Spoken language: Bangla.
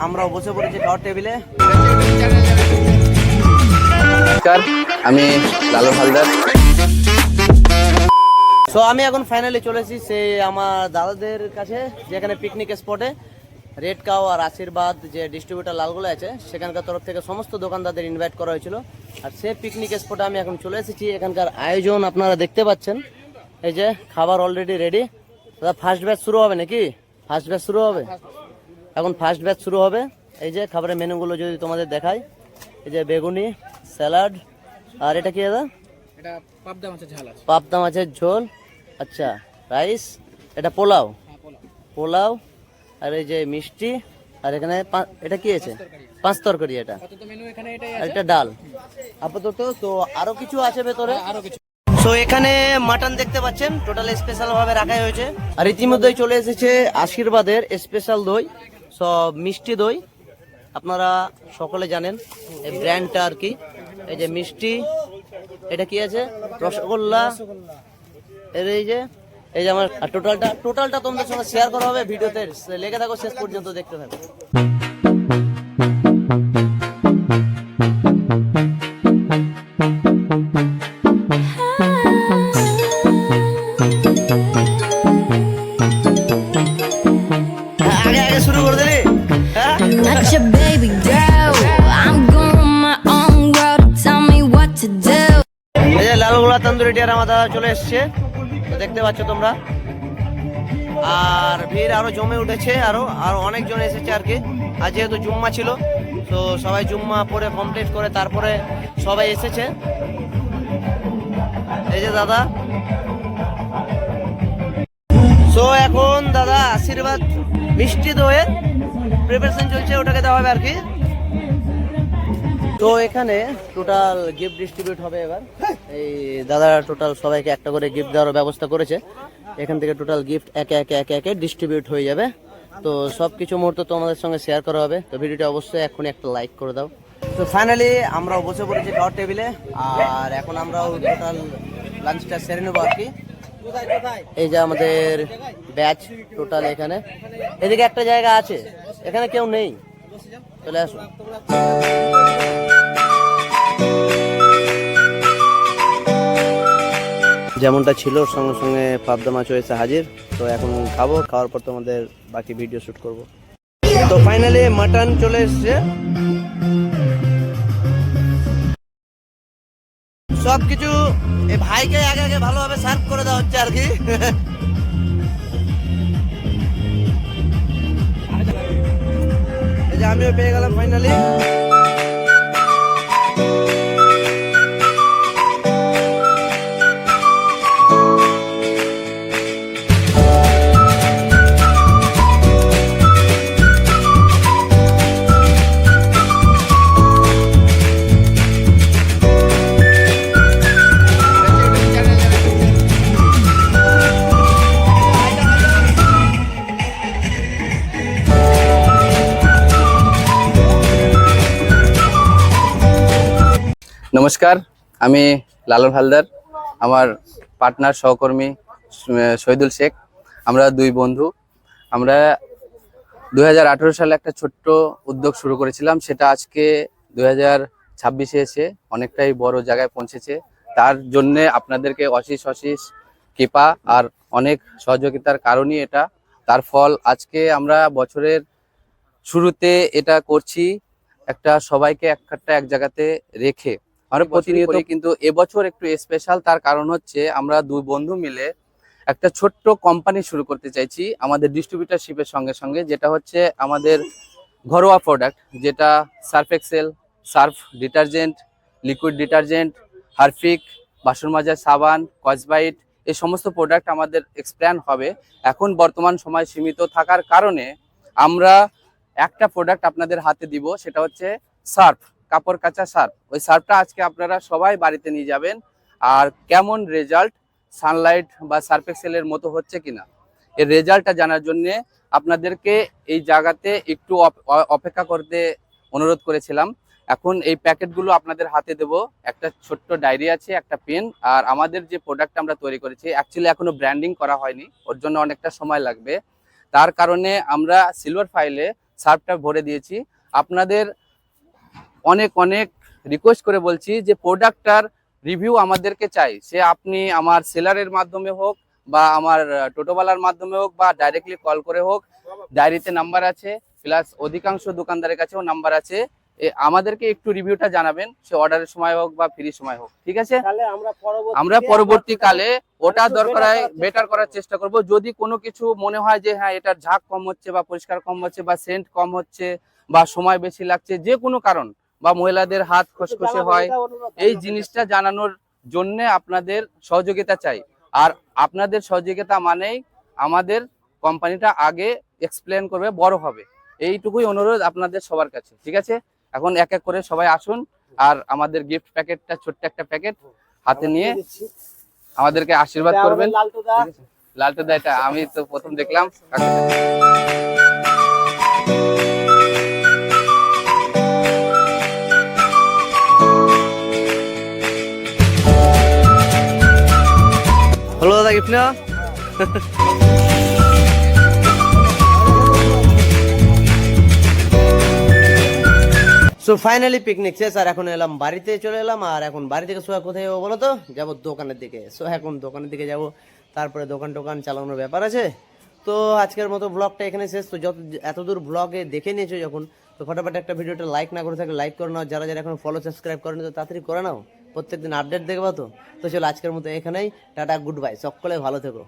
আমরা বসে পড়েছি খাওয়ার টেবিলে। আমি লালু হালদার। সো আমি এখন ফাইনালি চলেছি সেই আমার দাদাদের কাছে, যেখানে পিকনিক স্পটে রেড কাউ আর আশীর্বাদ যে ডিস্ট্রিবিউটার লালগোলা আছে সেখানকার তরফ থেকে সমস্ত দোকানদারদের ইনভাইট করা হয়েছিল। আর সেই পিকনিক স্পটে আমি এখন চলে এসেছি। এখানকার আয়োজন আপনারা দেখতে পাচ্ছেন, এই যে খাবার অলরেডি রেডি। দাদা ফার্স্ট ব্যাচ শুরু হবে নাকি? ফার্স্ট ব্যাচ শুরু হবে, এখন ফার্স্ট ব্যাচ শুরু হবে। এই যে খাবারের মেনুগুলো যদি তোমাদের দেখাই, এই যে বেগুনি, স্যালাড, আর এটা কি দাদা? এটা পাবদা মাছের ঝাল আছে। পাবদা মাছের ঝোল, আচ্ছা, রাইস, এটা পোলাও, পোলাও, আর এই যে মিষ্টি, আর এখানে এটা কি আছে? পাঁচ তরকারি, এটা আর এটা ডাল আপাতত। তো আরো কিছু আছে ভেতরে, আরো কিছু। তো এখানে মাটন দেখতে পাচ্ছেন, টোটাল স্পেশাল ভাবে রাখা হয়েছে। আর ইতিমধ্যেই চলে এসেছে আশীর্বাদের স্পেশাল দই, সব মিষ্টি দই, আপনারা সকলে জানেন এই ব্র্যান্ডটা আর কি। এই যে মিষ্টি, এটা কি আছে? রসগোল্লা, এই যে আমার টোটালটা তোমাদের সঙ্গে শেয়ার করা হবে ভিডিওতে। লেগে থাকো, শেষ পর্যন্ত দেখতে থাকো। আগে শুরু করে দিলি, হ্যাঁ? Not your baby girl. I'm going my own world. Tell me what to do. এই যে লালগোলা তন্দুরি টিয়ার আমার দাদা চলে এসছে, দেখতে পাচ্ছ তোমরা। আর ভিড় আরো জমে উঠেছে, আরো অনেকজন এসেছে আর কি। আর যেহেতু জুম্মা ছিল, তো সবাই জুম্মা পরে কমপ্লিট করে তারপরে সবাই এসেছে। এই যে দাদা, তো এখন দাদা আশীর্বাদ মিষ্টি দইয়ের প্রিপারেশন চলছে, ওটাকে দেওয়া হবে আর কি। তো এখানে টোটাল গিফট ডিস্ট্রিবিউট হবে এবার। এই দাদা টোটাল সবাইকে একটা করে গিফট দেওয়ার ব্যবস্থা করেছে। এখান থেকে টোটাল গিফট একে একে একে একে ডিস্ট্রিবিউট হয়ে যাবে। তো সব কিছু মুহূর্ত তোমাদের সঙ্গে শেয়ার করা হবে। তো ভিডিওটা অবশ্যই এখনই একটা লাইক করে দাও। তো ফাইনালি আমরাও বসে পড়েছি খাওয়ার টেবিলে, আর এখন আমরাও টোটাল লাঞ্চটা সেরে নেবো আর কি। এই যে আমাদের ব্যাচ টোটাল এখানে, এদিকে একটা জায়গা আছে, এখানে কেউ নেই, চলে আসো। যেমনটা ছিল সঙ্গে সঙ্গে পাবদা মাছ হয়েছে হাজির। তো এখন খাবো, খাওয়ার পর তোমাদের বাকি ভিডিও শুট করব। তো ফাইনালি মাটন চলে এসছে, সবকিছু এই ভাইকে আগে আগে ভালোভাবে সার্ভ করে দেওয়া হচ্ছে আর কি। এই যে আমিও পেয়ে গেলাম ফাইনালি। নমস্কার, আমি লালু হালদার, আমার পার্টনার সহকর্মী শহীদুল শেখ। আমরা দুই বন্ধু। আমরা 2018 সালে একটা ছোট্ট উদ্যোগ শুরু করেছিলাম, সেটা আজকে 2026-এ এসে অনেকটাই বড় জায়গায় পৌঁছেছে। তার জন্যে আপনাদেরকে অশেষ কৃপা আর অনেক সহযোগিতার কারণই এটা। তার ফল আজকে আমরা বছরের শুরুতে এটা করছি, একটা সবাইকে এক জায়গাতে রেখে। আমরা প্রতিনিয়ত, কিন্তু এবছর একটু স্পেশাল। তার কারণ হচ্ছে আমরা দুই বন্ধু মিলে একটা ছোট্ট কোম্পানি শুরু করতে চাইছি আমাদের ডিস্ট্রিবিউটারশিপের সঙ্গে সঙ্গে, যেটা হচ্ছে আমাদের ঘরোয়া প্রোডাক্ট, যেটা Surf Excel, Surf detergent, liquid detergent, Harpic, বাসন মাজার সাবান, কসবাইট, এই সমস্ত প্রোডাক্ট আমাদের এক্সপ্যান্ড হবে। এখন বর্তমান সময় সীমিত থাকার কারণে আমরা একটা প্রোডাক্ট আপনাদের হাতে দিব, সেটা হচ্ছে সার্ফ, কাপড় কাচা সার্ফ। ওই সার্ফটা আজকে আপনারা সবাই বাড়িতে নিয়ে যাবেন, আর কেমন রেজাল্ট, সানলাইট বা সার্ফ এক্সেলের মতো হচ্ছে কিনা, এর রেজাল্টটা জানার জন্য আপনাদেরকে এই জায়গাতে একটু অপেক্ষা করতে অনুরোধ করেছিলাম। এখন এই প্যাকেটগুলো আপনাদের হাতে দেব। একটা ছোট্ট ডায়েরি আছে, একটা পেন, আর আমাদের যে প্রোডাক্ট আমরা তৈরি করেছি, অ্যাকচুয়ালি এখনো ব্র্যান্ডিং করা হয়নি, ওর জন্য অনেকটা সময় লাগবে। তার কারণে আমরা সিলভার ফাইলে সার্ফটা ভরে দিয়েছি। আপনাদের অনেক অনেক রিকোয়েস্ট করে বলছি যে প্রোডাক্টটার রিভিউ আমাদেরকে চাই, সে আপনি আমার সেলারের মাধ্যমে হোক বা আমার টোটোওয়ালার মাধ্যমে হোক বা ডাইরেক্টলি কল করে হোক, ডায়েরিতে নাম্বার আছে, প্লাস অধিকাংশ দোকানদারের কাছেও নাম্বার আছে। আমাদেরকে একটু রিভিউটা জানাবেন, সে অর্ডারের সময় হোক বা ফ্রি সময় হোক, ঠিক আছে? আমরা পরবর্তীকালে ওটা দরকার হয় বেটার করার চেষ্টা করব। যদি কোনো কিছু মনে হয় যে হ্যাঁ এটার ঝাঁক কম হচ্ছে বা পরিষ্কার কম হচ্ছে বা সেন্ট কম হচ্ছে বা সময় বেশি লাগছে, যে কোনো কারণ, বা মহিলাদের হাত খসখসে হয়, এই জিনিসটা জানানোর জন্য আপনাদের সহযোগিতা চাই। আর আপনাদের সহযোগিতা মানেই আমাদের কোম্পানিটা আগে এক্সপ্লেন করবে, বড় হবে। এইটুকুই অনুরোধ আপনাদের সবার কাছে, ঠিক আছে? এখন এক এক করে সবাই আসুন আর আমাদের গিফট প্যাকেটটা, ছোট্ট একটা প্যাকেট হাতে নিয়ে আমাদেরকে আশীর্বাদ করবেন। লালটুদা, এটা আমি তো প্রথম দেখলাম। হলো দাদা, গিফট নেওয়া। সো ফাইনালি পিকনিক শেষ, আর এখন এলাম বাড়িতে, চলে এলাম। আর এখন বাড়ি থেকে সোয়া কোথায় যাবো বলো তো? যাবো দোকানের দিকে। সো এখন দোকানের দিকে যাব, তারপরে দোকান চালানোর ব্যাপার আছে। তো আজকের মতো ব্লগটা এখানে শেষ। তো এতদূর ব্লগে দেখে নিয়েছো যখন, তো ফটাফট একটা ভিডিওটা লাইক না করে থাকলে লাইক করে নাও। যারা যারা এখন ফলো সাবস্ক্রাইব করেনি তো তাড়াতাড়ি করে নাও, প্রত্যেকদিন আপডেট দেখবা। তো চলো আজকের মতো এখানেই, টাটা, গুড বাই, সকলে ভালো থেকো।